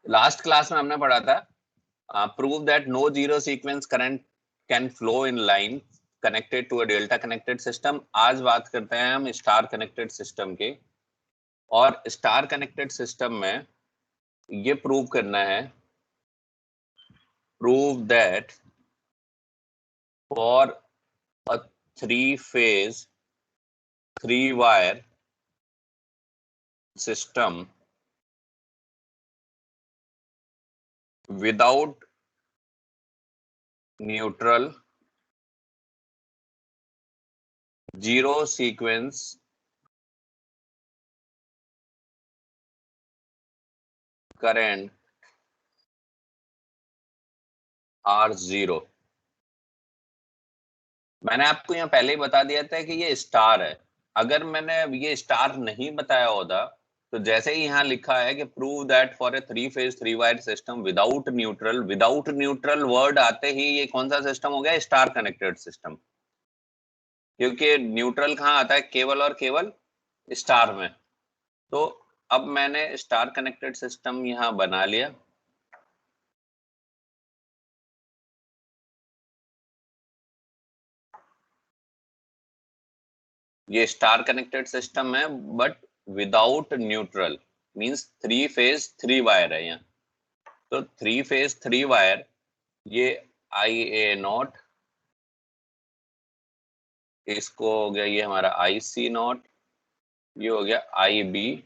Last class में हमने पढ़ा था prove that no zero sequence current can flow in line connected to a delta connected system. आज बात करते हैं हम स्टार कनेक्टेड सिस्टम के, और स्टार कनेक्टेड सिस्टम में ये प्रूव करना है, prove that for a three phase three wire system without neutral zero sequence current are zero। मैंने आपको यहाँ पहले ही बता दिया था कि ये स्टार है। अगर मैंने ये स्टार नहीं बताया होता तो जैसे ही यहाँ लिखा है कि prove that for a three phase three wire system without neutral, without neutral word आते ही ये कौन सा सिस्टम हो गया? Star connected system. क्योंकि न्यूट्रल कहाँ आता है? केवल और केवल स्टार में। तो अब मैंने स्टार कनेक्टेड सिस्टम यहाँ बना लिया। ये स्टार कनेक्टेड सिस्टम है but without neutral, means three phase three wire है यहाँ। तो थ्री फेज थ्री वायर, ये आई ए नॉट, इसको हो गया ये हमारा आई सी नॉट, ये हो गया आई बी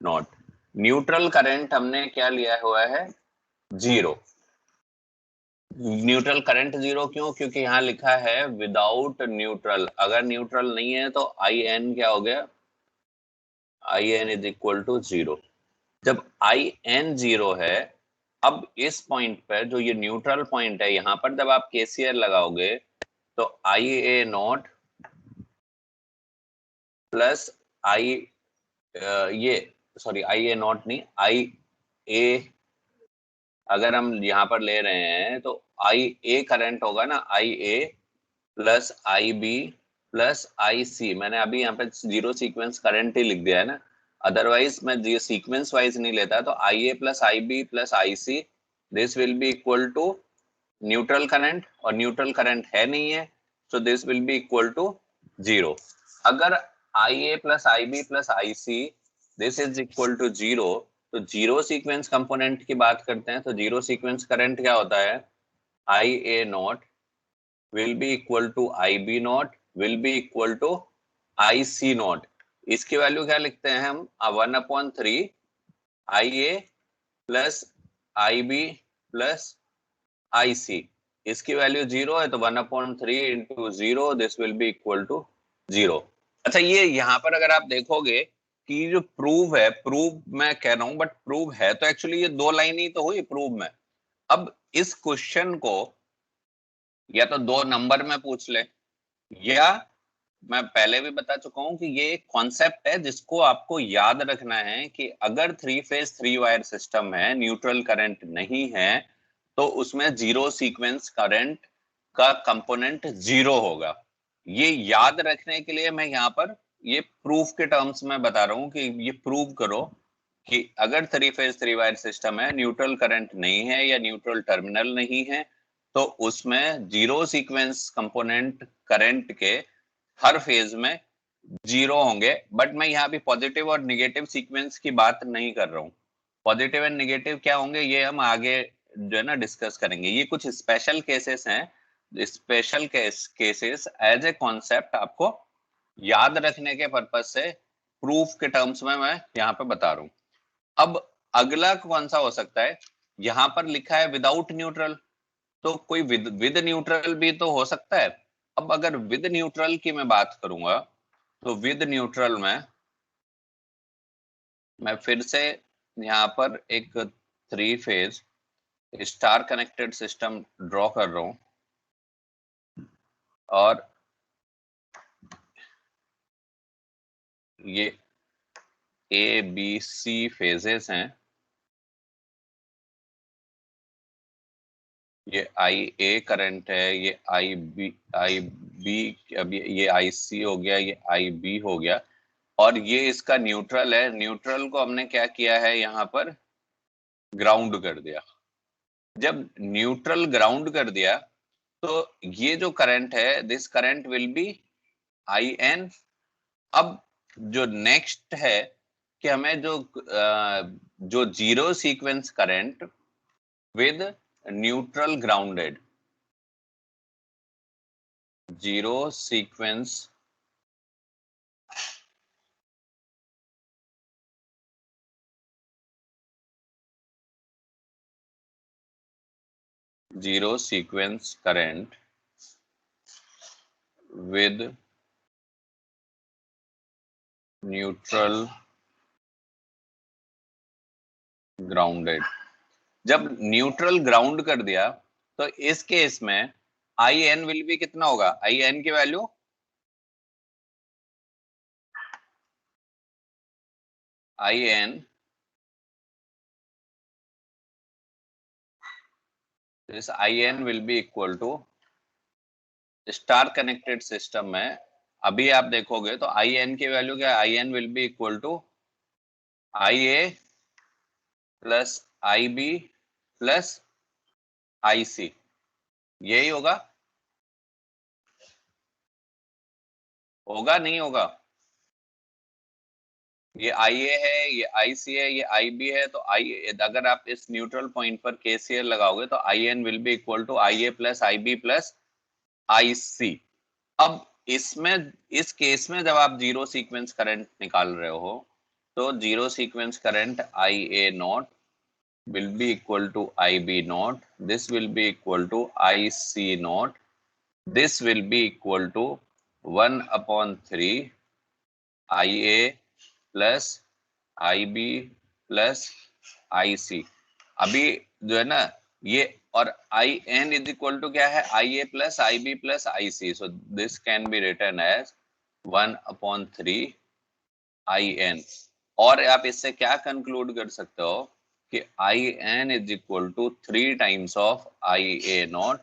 नॉट। न्यूट्रल करंट हमने क्या लिया हुआ है? जीरो। न्यूट्रल करंट जीरो क्यों? क्योंकि यहाँ लिखा है विदाउट न्यूट्रल। अगर न्यूट्रल नहीं है तो आई एन क्या हो गया? I N is equal to zero. जब आई एन जीरो है, अब इस पॉइंट पर जो ये न्यूट्रल पॉइंट है, यहां पर जब आप केसीएल लगाओगे तो आई ए नॉट प्लस आई, ये सॉरी आई ए नॉट नहीं, आई ए, अगर हम यहां पर ले रहे हैं तो आई ए करंट होगा ना, आई A plus I B plus I सी। मैंने अभी यहाँ पे जीरो सीक्वेंस करंट ही लिख दिया है ना, अदरवाइज मैं ये सीक्वेंस वाइज नहीं लेता। तो I A plus I B plus I C, this will be equal to neutral current, और न्यूट्रल करंट है नहीं है, so this will be equal to zero. अगर I A plus I B plus I C this is equal to zero, तो zero sequence component की बात करते हैं। तो जीरो सीक्वेंस करंट क्या होता है? I A not will be equal to IB naught will be equal to IC naught। इसकी वैल्यू क्या लिखते हैं हम? 1/3 IA plus IB plus IC। इसकी वैल्यू जीरो है तो 1/3 into zero, this will be equal to zero. अच्छा, ये यहाँ पर अगर आप देखोगे कि जो प्रूव है, प्रूव मैं कह रहा हूं बट प्रूव है तो एक्चुअली ये दो लाइन ही तो हुई प्रूव में। अब इस क्वेश्चन को या तो दो नंबर में पूछ ले, या मैं पहले भी बता चुका हूं कि ये एक कॉन्सेप्ट है जिसको आपको याद रखना है कि अगर three phase three wire system है, न्यूट्रल करंट नहीं है, तो उसमें जीरो सीक्वेंस करंट का कंपोनेंट जीरो होगा। ये याद रखने के लिए मैं यहाँ पर ये प्रूफ के टर्म्स में बता रहा हूँ कि ये प्रूव करो कि अगर three phase three wire system है, न्यूट्रल करंट नहीं है या न्यूट्रल टर्मिनल नहीं है, तो उसमें जीरो सीक्वेंस कंपोनेंट करंट के हर फेज में जीरो होंगे। बट मैं यहाँ भी पॉजिटिव और निगेटिव सीक्वेंस की बात नहीं कर रहा हूँ। पॉजिटिव एंड निगेटिव क्या होंगे ये हम आगे जो है ना डिस्कस करेंगे। ये कुछ स्पेशल केसेस हैं, special cases as a concept आपको याद रखने के पर्पज से प्रूफ के टर्म्स में मैं यहाँ पे बता रहा हूँ। अब अगला कौन सा हो सकता है? यहाँ पर लिखा है विदाउट न्यूट्रल, तो कोई विद न्यूट्रल भी तो हो सकता है। अब अगर विद न्यूट्रल की मैं बात करूंगा तो विद न्यूट्रल में मैं फिर से यहाँ पर एक three phase star connected system draw कर रहा हूं, और ये ए बी सी फेजेस हैं। ये आई ए करंट है, ये आई बी, अब ये आई सी हो गया, ये आई बी हो गया, और ये इसका न्यूट्रल है। न्यूट्रल को हमने क्या किया है यहाँ पर? ग्राउंड कर दिया। जब न्यूट्रल ग्राउंड कर दिया तो ये जो करंट है, this current will be I N. अब जो नेक्स्ट है कि हमें जो zero sequence current with neutral grounded, zero sequence current with neutral grounded. जब न्यूट्रल ग्राउंड कर दिया तो इस केस में आई एन विल बी कितना होगा? आई एन की value I N, this I N will be equal to, star connected system में अभी आप देखोगे तो आई एन की वैल्यू क्या है? I N will be equal to I A plus I B plus I C, यही होगा? होगा नहीं होगा? ये आई ए है, ये आई सी है, ये आई बी है, तो आई, अगर आप इस न्यूट्रल पॉइंट पर केसीएल लगाओगे तो I N will be equal to I A plus I B plus I C. अब इसमें, इस केस में जब आप जीरो सीक्वेंस करंट निकाल रहे हो तो zero sequence current I A not will be equal to IB naught, this will be equal to IC naught, this will be equal to 1 upon 3 IA plus IB plus IC। अभी जो है ना ये, और I N is equal to क्या है? I A plus I B plus I C, so this can be written as 1 upon 3 I N. और आप इससे क्या कंक्लूड कर सकते हो कि I N is equal to 3 times of I A not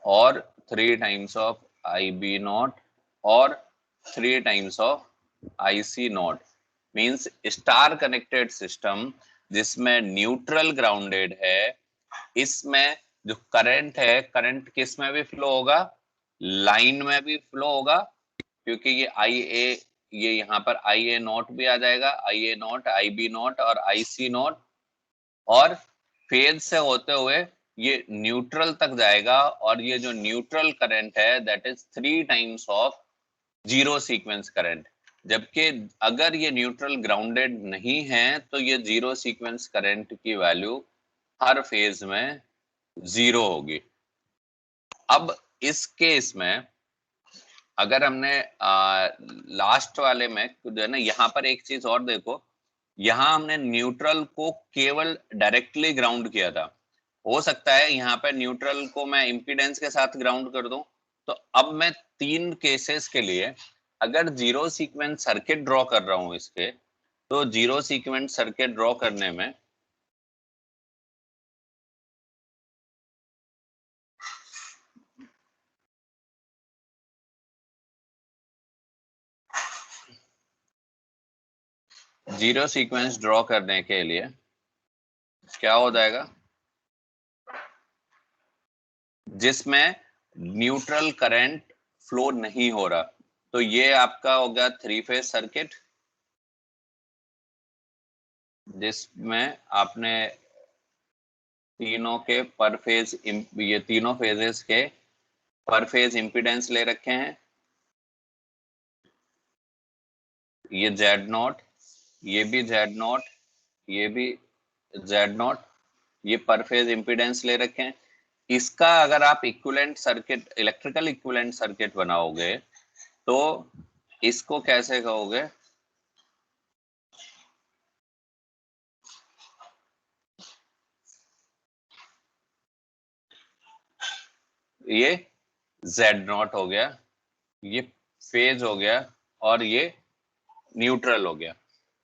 और 3 times of I B not और 3 times of I C not. Means star connected system जिसमें न्यूट्रल ग्राउंडेड है, इसमें जो करंट है, करंट किस में भी फ्लो होगा? लाइन में भी फ्लो होगा, क्योंकि ये आई ए, ये यहाँ पर आई ए नॉट भी आ जाएगा, आई A not, I B not और आई सी नॉट, और फेज से होते हुए ये न्यूट्रल तक जाएगा। और ये जो न्यूट्रल करंट है that is 3 times of zero sequence current. जबकि अगर ये न्यूट्रल ग्राउंडेड नहीं है तो ये जीरो सीक्वेंस करंट की वैल्यू हर फेज में जीरो होगी। अब इस केस में अगर हमने लास्ट वाले में जो है ना, यहाँ पर एक चीज और देखो, यहाँ हमने न्यूट्रल को केवल डायरेक्टली ग्राउंड किया था। हो सकता है यहाँ पे न्यूट्रल को मैं इम्पीडेंस के साथ ग्राउंड कर दूं। तो अब मैं 3 केसेस के लिए अगर जीरो सीक्वेंस सर्किट ड्रॉ कर रहा हूं इसके, तो जीरो सीक्वेंस सर्किट ड्रॉ करने में जीरो सीक्वेंस ड्रॉ करने के लिए क्या हो जाएगा? जिसमें न्यूट्रल करंट फ्लो नहीं हो रहा, तो ये आपका हो गया 3 फेज सर्किट, जिसमें आपने तीनों के पर फेज, ये तीनों फेजेस के पर फेज इंपीडेंस ले रखे हैं। ये Z0, ये भी Z0, ये भी Z0, ये पर फेज इंपीडेंस ले रखे हैं। इसका अगर आप equivalent circuit, electrical equivalent circuit बनाओगे तो इसको कैसे कहोगे? ये Z0 हो गया, ये फेज हो गया, और ये न्यूट्रल हो गया।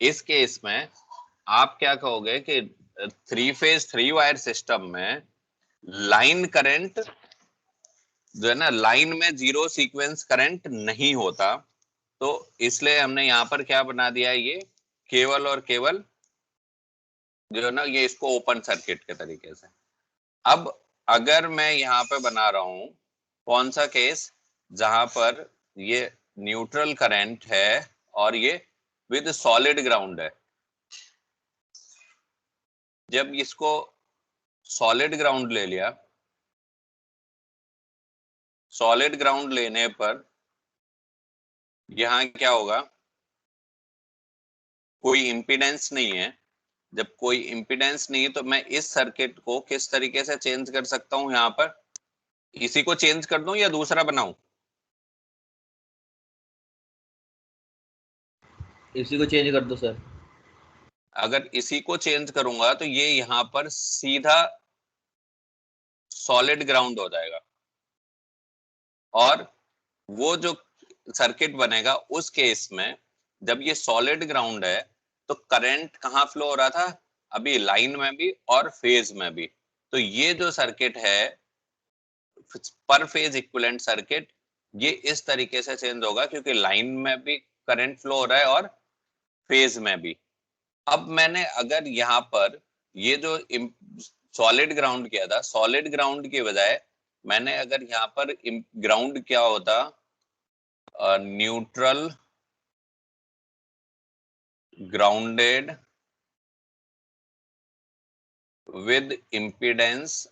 इस केस में आप क्या कहोगे कि 3 फेज 3 वायर सिस्टम में लाइन करंट जो है ना, लाइन में जीरो सीक्वेंस करंट नहीं होता, तो इसलिए हमने यहाँ पर क्या बना दिया, ये केवल और केवल जो है ना, ये इसको ओपन सर्किट के तरीके से। अब अगर मैं यहाँ पे बना रहा हूं कौन सा केस, जहां पर ये न्यूट्रल करंट है और ये विद सॉलिड ग्राउंड है, जब इसको सॉलिड ग्राउंड ले लिया, सॉलिड ग्राउंड लेने पर यहाँ क्या होगा, कोई इम्पीडेंस नहीं है। जब कोई इम्पीडेंस नहीं है तो मैं इस सर्किट को किस तरीके से चेंज कर सकता हूं, यहाँ पर इसी को चेंज कर दूं या दूसरा बनाऊं? इसी को चेंज कर दो सर। अगर इसी को चेंज करूंगा तो ये यहाँ पर सीधा सॉलिड ग्राउंड हो जाएगा, और वो जो सर्किट बनेगा उस केस में जब ये सॉलिड ग्राउंड है तो करंट कहाँ फ्लो हो रहा था, अभी लाइन में भी और फेज में भी। तो ये जो सर्किट है पर फेज इक्विवेलेंट सर्किट, ये इस तरीके से चेंज होगा क्योंकि लाइन में भी करंट फ्लो हो रहा है और फेज में भी। अब मैंने अगर यहाँ पर ये जो सॉलिड ग्राउंड किया था, सॉलिड ग्राउंड की बजाय मैंने अगर यहाँ पर ग्राउंड क्या होता, न्यूट्रल ग्राउंडेड विद इम्पीडेंस,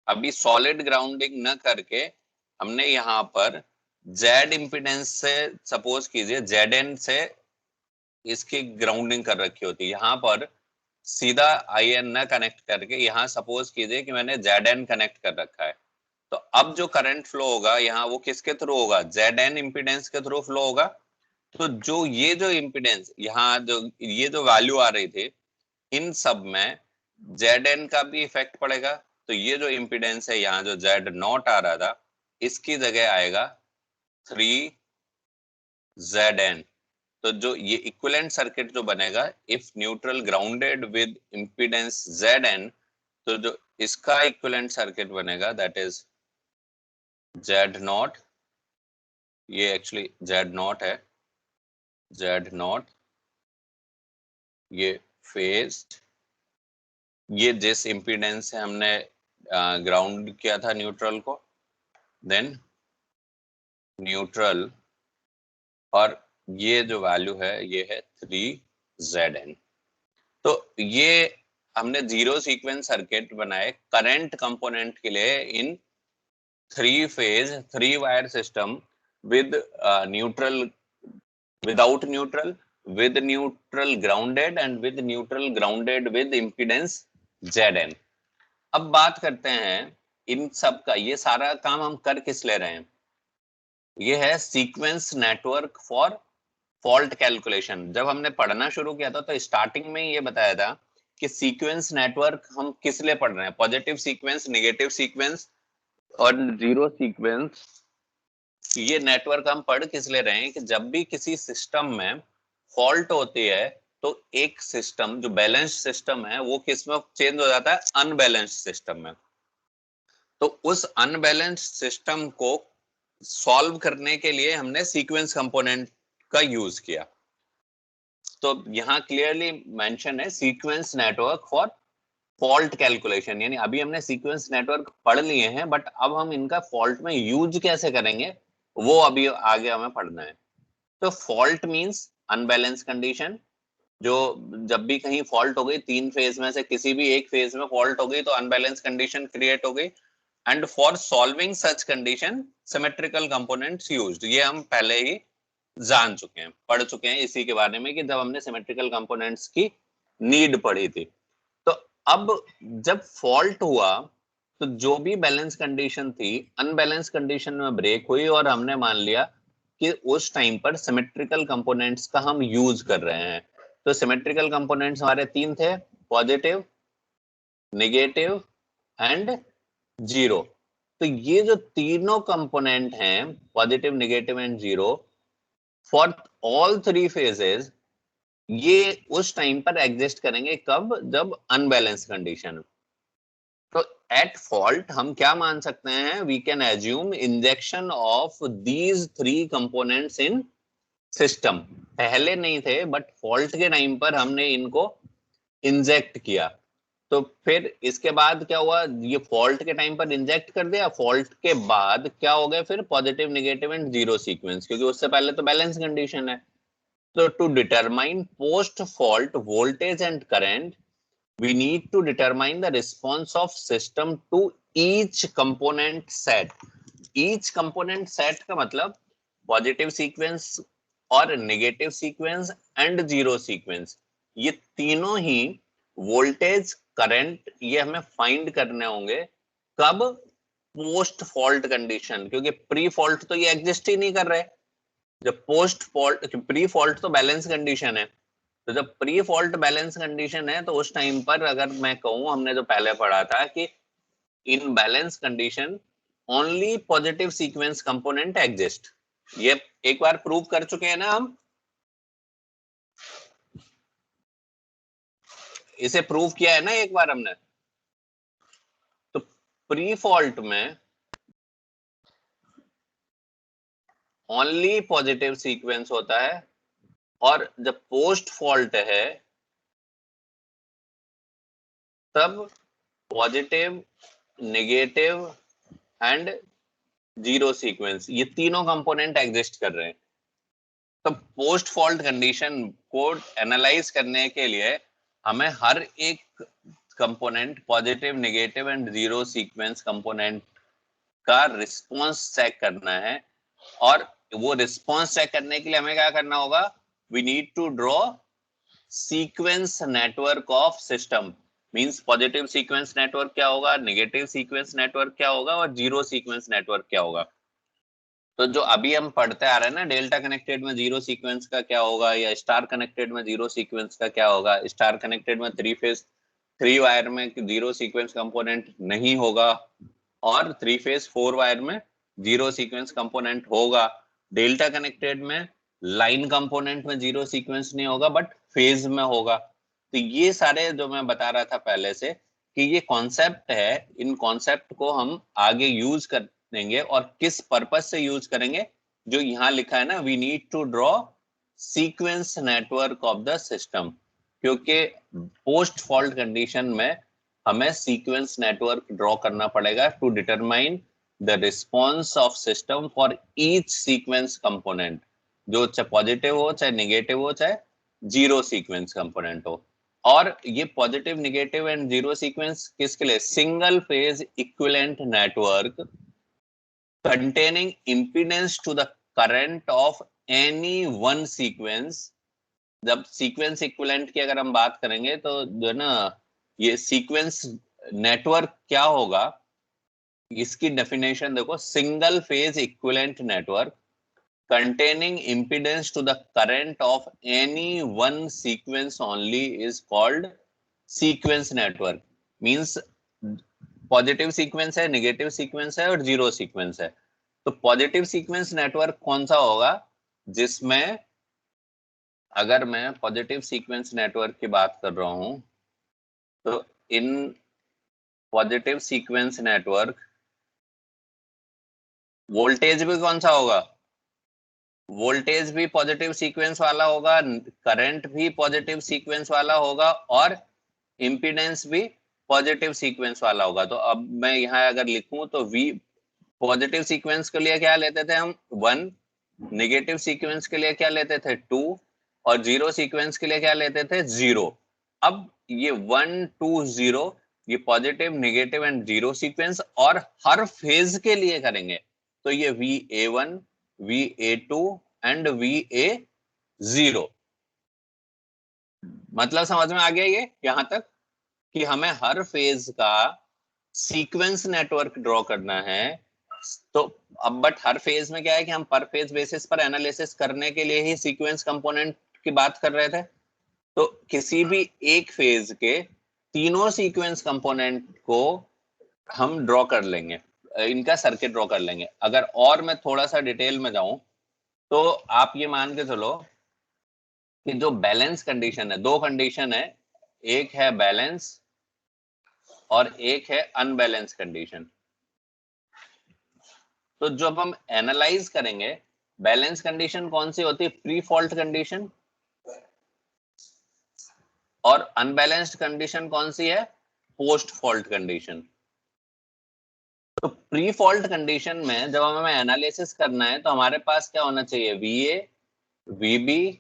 अभी सॉलिड ग्राउंडिंग न करके हमने यहाँ पर जेड इम्पीडेंस से, सपोज कीजिए जेड से इसकी ग्राउंडिंग कर रखी होती, यहाँ पर सीधा आई एन न कनेक्ट करके यहाँ सपोज कीजिए कि मैंने जेड एन कनेक्ट कर रखा है, तो अब जो करंट फ्लो होगा यहाँ वो किसके थ्रू होगा, जेड एन इम्पीडेंस के थ्रू फ्लो होगा। तो जो ये जो इम्पीडेंस यहाँ जो ये जो वैल्यू आ रही थी, इन सब में जेड एन का भी इफेक्ट पड़ेगा। तो ये जो इम्पीडेंस है यहाँ जो जेड नॉट आ रहा था, इसकी जगह आएगा 3 ZN। तो जो ये इक्विवेलेंट सर्किट जो बनेगा, if neutral grounded with impedance ZN, तो जो इसका इक्विवेलेंट सर्किट बनेगा दैट इज Z0, ये एक्चुअली Z0 है, Z0, ये फेज, ये जिस इम्पीडेंस से हमने ग्राउंड किया था न्यूट्रल को, देन न्यूट्रल, और ये जो वैल्यू है ये है 3ZN। तो ये हमने जीरो सीक्वेंस सर्किट बनाए करंट कंपोनेंट के लिए इन 3 phase 3 wire system with neutral, without neutral, with neutral grounded and with neutral grounded with impedance ZN। अब बात करते हैं इन सब का, ये सारा काम हम कर किस ले रहे हैं, ये है sequence network for fault calculation. जब हमने पढ़ना शुरू किया था तो स्टार्टिंग में ये बताया था कि सीक्वेंस नेटवर्क हम किस लिए पढ़ रहे हैं, पॉजिटिव सीक्वेंस, नेगेटिव सीक्वेंस और जीरो सीक्वेंस। ये नेटवर्क हम पढ़ किस लिए रहे हैं कि जब भी किसी सिस्टम में फॉल्ट होती है तो एक सिस्टम जो बैलेंस सिस्टम है वो किस में चेंज हो जाता है, अनबैलेंस्ड सिस्टम में। तो उस अनबैलेंस्ड सिस्टम को सॉल्व करने के लिए हमने सीक्वेंस कंपोनेंट का यूज किया। तो यहाँ क्लियरली मेंशन है sequence network for fault calculation, यानी अभी हमने सीक्वेंस नेटवर्क पढ़ लिए हैं बट अब हम इनका फॉल्ट में यूज कैसे करेंगे वो अभी आगे हमें पढ़ना है। तो फॉल्ट मींस अनबैलेंस कंडीशन, जो जब भी कहीं फॉल्ट हो गई, 3 फेज में से किसी भी एक फेज में फॉल्ट हो गई तो अनबैलेंस कंडीशन क्रिएट हो गई। And for solving such condition symmetrical components used, ये हम पहले ही जान चुके हैं, पढ़ चुके हैं इसी के बारे में कि जब हमने सिमेट्रिकल कंपोनेंट्स की नीड पढ़ी थी। तो अब जब फॉल्ट हुआ तो जो भी बैलेंस कंडीशन थी अनबैलेंस कंडीशन में ब्रेक हुई और हमने मान लिया कि उस टाइम पर सिमेट्रिकल कंपोनेंट्स का हम यूज कर रहे हैं। तो सिमेट्रिकल कंपोनेंट्स हमारे 3 थे, पॉजिटिव, नेगेटिव एंड जीरो। तो ये जो तीनों कंपोनेंट हैं, positive, negative and zero, for all 3 phases, ये उस टाइम पर एग्जिस्ट करेंगे कब, जब अनबैलेंस कंडीशन। तो एट फॉल्ट हम क्या मान सकते हैं, we can assume injection of these 3 components in system, पहले नहीं थे बट फॉल्ट के टाइम पर हमने इनको इंजेक्ट किया। तो फिर इसके बाद क्या हुआ, ये फॉल्ट के टाइम पर इंजेक्ट कर दिया, फॉल्ट के बाद क्या हो गया फिर positive negative and zero sequence, क्योंकि उससे पहले तो बैलेंस कंडीशन है। तो to determine post fault voltage and current we need to determine the response of system to each component set. each component set का मतलब पॉजिटिव सीक्वेंस और negative sequence and zero sequence, ये तीनों ही voltage current ये हमें find करने होंगे कब, पोस्ट फॉल्ट कंडीशन, क्योंकि प्री फॉल्ट तो ये एग्जिस्ट ही नहीं कर रहे। जब पोस्ट फॉल्ट, प्री फॉल्ट तो बैलेंस कंडीशन है, तो जब प्री फॉल्ट बैलेंस कंडीशन है तो उस टाइम पर अगर मैं कहूं, हमने जो पहले पढ़ा था कि in balance condition only positive sequence component exist, ये एक बार प्रूव कर चुके हैं ना हम, इसे प्रूव किया है ना एक बार हमने। तो प्री फॉल्ट में ओनली पॉजिटिव सीक्वेंस होता है, और जब पोस्ट फॉल्ट है तब positive, negative and zero sequence, ये तीनों कंपोनेंट एग्जिस्ट कर रहे हैं। तो पोस्ट फॉल्ट कंडीशन को एनालाइज करने के लिए हमें हर एक component, positive, negative and zero sequence component का रिस्पॉन्स चेक करना है। और वो रिस्पॉन्स चेक करने के लिए हमें क्या करना होगा, we need to draw sequence network of system. Means positive sequence network क्या होगा, नेगेटिव सीक्वेंस नेटवर्क क्या होगा, और जीरो सीक्वेंस नेटवर्क क्या होगा। तो जो अभी हम पढ़ते आ रहे हैं ना, डेल्टा कनेक्टेड में जीरो सीक्वेंस का क्या होगा, या स्टार कनेक्टेड में जीरो सीक्वेंस का क्या होगा। स्टार कनेक्टेड में थ्री फेज, थ्री वायर में जीरो सीक्वेंस कंपोनेंट नहीं होगा, और थ्री फेज फोर वायर में जीरो सीक्वेंस कंपोनेंट होगा। डेल्टा कनेक्टेड में लाइन कंपोनेंट में जीरो सीक्वेंस नहीं होगा बट फेज में होगा। तो ये सारे जो मैं बता रहा था पहले से कि ये कॉन्सेप्ट है, इन कॉन्सेप्ट को हम आगे यूज कर देंगे, और किस पर्पज से यूज करेंगे, जो यहाँ लिखा है ना, we need to draw sequence network of the system, क्योंकि पोस्ट फॉल्ट कंडीशन में हमें सीक्वेंस नेटवर्क ड्रॉ करना पड़ेगा to determine the response of system for each sequence component, जो चाहे पॉजिटिव हो, चाहे नेगेटिव हो, चाहे जीरो सीक्वेंस कंपोनेंट हो। और ये positive, negative and zero sequence किसके लिए, single phase equivalent network containing impedance to the current of any one sequence। जब सीक्वेंस इक्विवेलेंट की अगर हम बात करेंगे तो जो है ना, ये सीक्वेंस नेटवर्क क्या होगा, इसकी डेफिनेशन देखो, single phase equivalent network containing impedance to the current of any one sequence only is called sequence network। means positive sequence है, नेगेटिव सीक्वेंस है और जीरो सीक्वेंस है। तो पॉजिटिव सीक्वेंस नेटवर्क कौन सा होगा, जिसमें अगर मैं पॉजिटिव सीक्वेंस नेटवर्क की बात कर रहा हूं तो in positive sequence network voltage भी कौन सा होगा, वोल्टेज भी पॉजिटिव सीक्वेंस वाला होगा, करंट भी पॉजिटिव सीक्वेंस वाला होगा, और इंपीडेंस भी पॉजिटिव सीक्वेंस वाला होगा। तो अब मैं यहाँ अगर लिखूं तो वी, पॉजिटिव सीक्वेंस के लिए क्या लेते थे हम, 1, नेगेटिव सीक्वेंस के लिए क्या लेते थे, 2, और जीरो सीक्वेंस के लिए क्या लेते थे, 0। अब ये 1, 2, 0 ये positive, negative and zero sequence, और हर फेज के लिए करेंगे तो ये VA1, VA2 एंड VA0। मतलब समझ में आ गया ये यहां तक, कि हमें हर फेज का सीक्वेंस नेटवर्क ड्रॉ करना है। तो अब बट हर फेज में क्या है कि हम पर फेज बेसिस पर एनालिसिस करने के लिए ही सीक्वेंस कंपोनेंट की बात कर रहे थे। तो किसी भी एक फेज के तीनों सीक्वेंस कंपोनेंट को हम ड्रॉ कर लेंगे, इनका सर्किट ड्रॉ कर लेंगे। अगर और मैं थोड़ा सा डिटेल में जाऊं तो आप ये मान के चलो कि जो बैलेंस कंडीशन है, दो कंडीशन है, एक है बैलेंस और एक है अनबैलेंस कंडीशन। तो जब हम एनालाइज करेंगे बैलेंस कंडीशन कौन सी होती है? Pre fault condition. और अनबैलेंस्ड कंडीशन कौन सी है? Post fault condition. तो प्री फॉल्ट कंडीशन में जब हमें एनालिसिस करना है तो हमारे पास क्या होना चाहिए? VA, VB,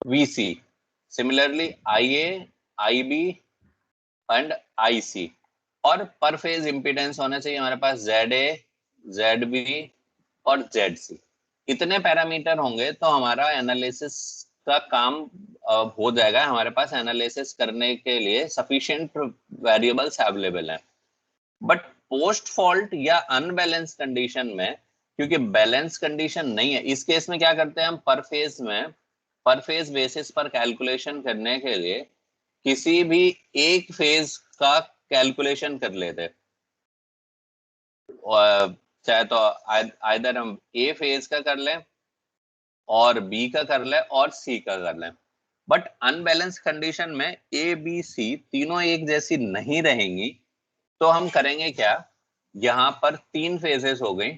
VC, similarly IA, IB and IC, और पर फेज इंपीडेंस होना चाहिए हमारे पास ZA, ZB और ZC। इतने पैरामीटर होंगे तो हमारा एनालिसिस का काम हो जाएगा। हमारे पास एनालिसिस करने के लिए सफिशिएंट वेरिएबल्स अवेलेबल हैं। बट पोस्ट फॉल्ट या अनबैलेंस कंडीशन में, क्योंकि बैलेंस कंडीशन नहीं है, इस केस में क्या करते हैं हम? पर फेज में, पर फेज बेसिस पर कैलकुलेशन करने के लिए किसी भी एक फेज का कैलकुलेशन कर लेते हैं। चाहे तो आइदर हम ए फेज का कर लें और बी का कर लें और सी का कर लें। बट अनबैलेंस कंडीशन में ए बी सी तीनों एक जैसी नहीं रहेंगी। तो हम करेंगे क्या? यहाँ पर 3 फेजेस हो गई।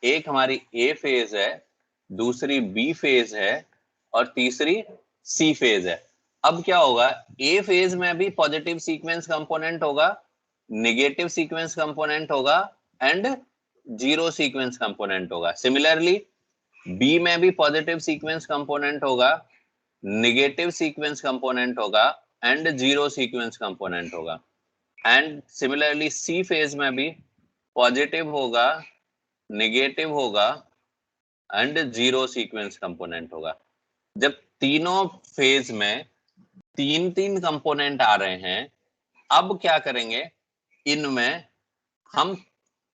एक हमारी ए फेज है, दूसरी बी फेज है और तीसरी सी फेज है। अब क्या होगा? ए फेज में भी पॉजिटिव सीक्वेंस कंपोनेंट होगा, नेगेटिव सीक्वेंस कंपोनेंट होगा एंड जीरो सीक्वेंस कंपोनेंट होगा। सिमिलरली बी में भी पॉजिटिव सीक्वेंस कंपोनेंट होगा, नेगेटिव सीक्वेंस कंपोनेंट होगा एंड जीरो सीक्वेंस कंपोनेंट होगा। एंड सिमिलरली सी फेज में भी पॉजिटिव होगा, नेगेटिव होगा एंड जीरो सीक्वेंस कंपोनेंट होगा। जब तीनों फेज में 3-3 कंपोनेंट आ रहे हैं, अब क्या करेंगे? इनमें हम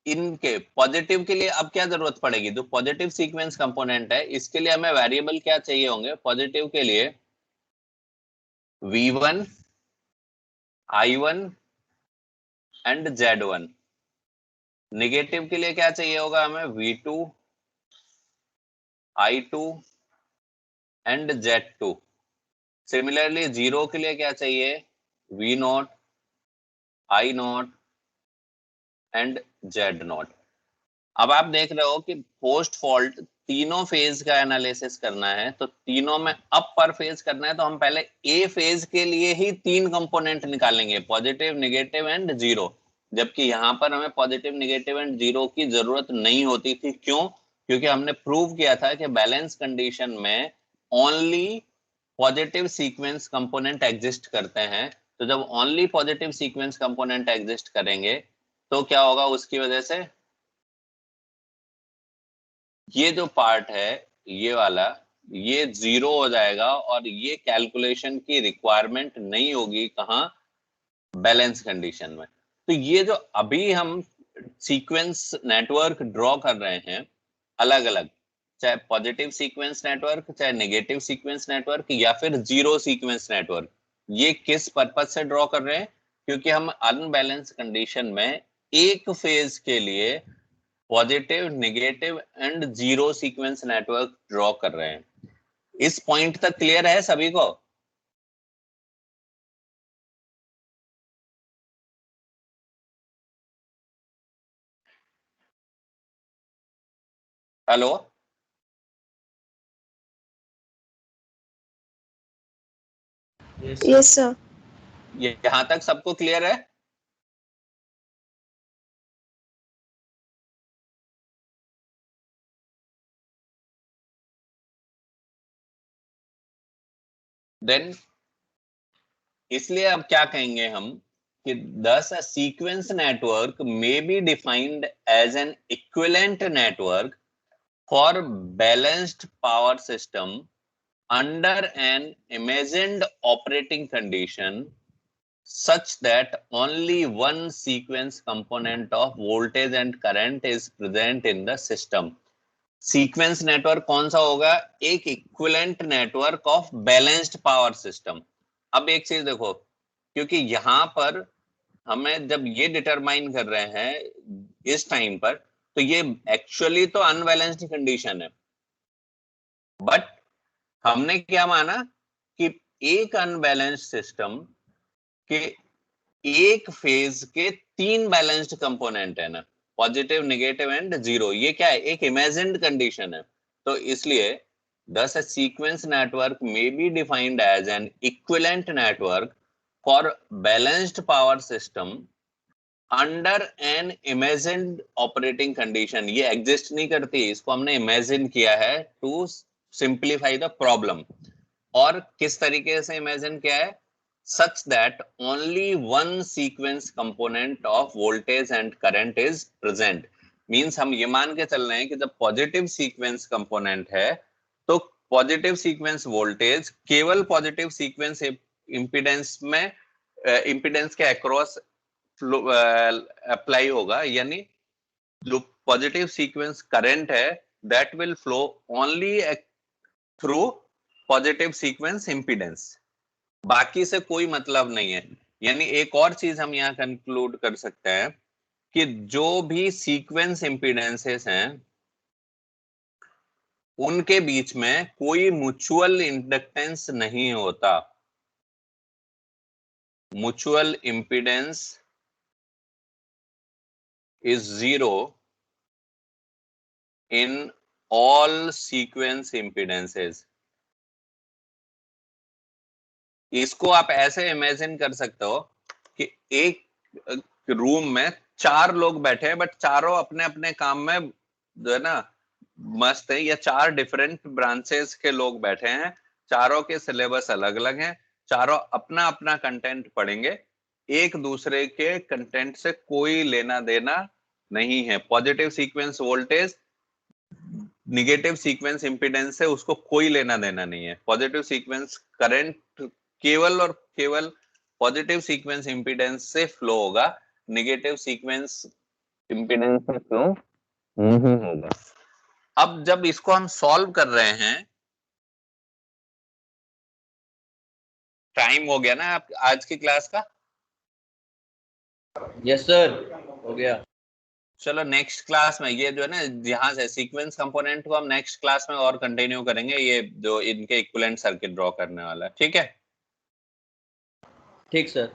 इनके पॉजिटिव के लिए अब क्या जरूरत पड़ेगी? जो पॉजिटिव सीक्वेंस कंपोनेंट है इसके लिए हमें वेरिएबल क्या चाहिए होंगे? पॉजिटिव के लिए V1, I1 and Z1। Negative के लिए क्या चाहिए होगा हमें? V2, I2 and Z2। Similarly zero के लिए क्या चाहिए? V0, I0 and Z0। अब आप देख रहे हो कि पोस्ट फॉल्ट तीनों फेज का एनालिसिस करना है, तो तीनों में अब पर फेज करना है तो हम पहले ए फेज के लिए ही 3 कंपोनेंट निकालेंगे, पॉजिटिव, नेगेटिव एंड जीरो। जबकि यहाँ पर हमें पॉजिटिव, नेगेटिव एंड जीरो की जरूरत नहीं होती थी। क्यों? क्योंकि हमने प्रूव किया था कि बैलेंस कंडीशन में only positive sequence component exist करते हैं। तो जब only positive sequence component exist करेंगे तो क्या होगा? उसकी वजह से ये जो पार्ट है, ये वाला, ये जीरो हो जाएगा और ये कैलकुलेशन की रिक्वायरमेंट नहीं होगी। कहाँ? बैलेंस कंडीशन में। तो ये जो अभी हम सीक्वेंस नेटवर्क ड्रॉ कर रहे हैं अलग अलग, चाहे पॉजिटिव सीक्वेंस नेटवर्क, चाहे नेगेटिव सीक्वेंस नेटवर्क या फिर जीरो सीक्वेंस नेटवर्क, ये किस पर्पज से ड्रॉ कर रहे हैं? क्योंकि हम अनबैलेंस कंडीशन में एक फेज के लिए positive, negative and zero sequence network draw कर रहे हैं। इस पॉइंट तक क्लियर है सभी को? हेलो? Yes sir. यहां तक सबको क्लियर है? देन इसलिए अब क्या कहेंगे हम कि thus a sequence network may be defined as an equivalent network for balanced power system under an imagined operating condition such that only one sequence component of voltage and current is present in the system. Sequence network कौन सा होगा? एक equivalent network of balanced power system. अब एक चीज देखो, क्योंकि यहां पर हमें जब ये डिटरमाइन कर रहे हैं इस टाइम पर, तो ये एक्चुअली तो अनबैलेंस्ड कंडीशन है। बट हमने क्या माना कि एक अनबैलेंस्ड सिस्टम के एक फेज के 3 बैलेंस्ड कंपोनेंट है ना, पॉजिटिव, नेगेटिव एंड जीरो। ये क्या है? एक इमेजिन्ड कंडीशन है। तो इसलिए thus a sequence network may be defined as an equivalent network for balanced power system under an imagined operating condition। ये एग्जिस्ट नहीं करती, इसको हमने इमेजिन किया है टू सिंप्लीफाई द प्रॉब्लम। और किस तरीके से इमेजिन किया है? such that only one sequence component of voltage and current is present। Means हम ये मान के चल रहे हैं कि जब पॉजिटिव सीक्वेंस कंपोनेंट है तो पॉजिटिव सीक्वेंस वोल्टेज केवल पॉजिटिव सीक्वेंस इंपिडेंस में इंपिडेंस के अक्रॉस अप्लाई होगा, यानी जो पॉजिटिव सीक्वेंस करंट है that will flow only through positive sequence impedance, बाकी से कोई मतलब नहीं है। यानी एक और चीज हम यहाँ कंक्लूड कर सकते हैं कि जो भी सीक्वेंस इंपिडेंसेस हैं उनके बीच में कोई म्यूचुअल इंडक्टेंस नहीं होता। Mutual impedance is 0 in all sequence impedances। इसको आप ऐसे इमेजिन कर सकते हो कि एक रूम में 4 लोग बैठे हैं बट चारों अपने अपने काम में जो है ना मस्त है, या 4 डिफरेंट ब्रांचेस के लोग बैठे हैं, चारों के सिलेबस अलग अलग हैं, चारों अपना अपना कंटेंट पढ़ेंगे, एक दूसरे के कंटेंट से कोई लेना देना नहीं है। Positive sequence voltage negative sequence impedance से उसको कोई लेना देना नहीं है। पॉजिटिव सीक्वेंस करंट केवल और केवल पॉजिटिव सीक्वेंस इंपिडेंस से फ्लो होगा, नेगेटिव सीक्वेंस इंपिडेंस से फ्लो नहीं होगा। अब जब इसको हम सॉल्व कर रहे हैं, टाइम हो गया ना आप आज की क्लास का? यस सर, हो गया। चलो नेक्स्ट क्लास में ये जो है ना, यहाँ से सीक्वेंस कंपोनेंट को हम नेक्स्ट क्लास में और कंटिन्यू करेंगे, ये जो इनके इक्विवेलेंट सर्किट ड्रॉ करने वाला है। ठीक है? ठीक सर।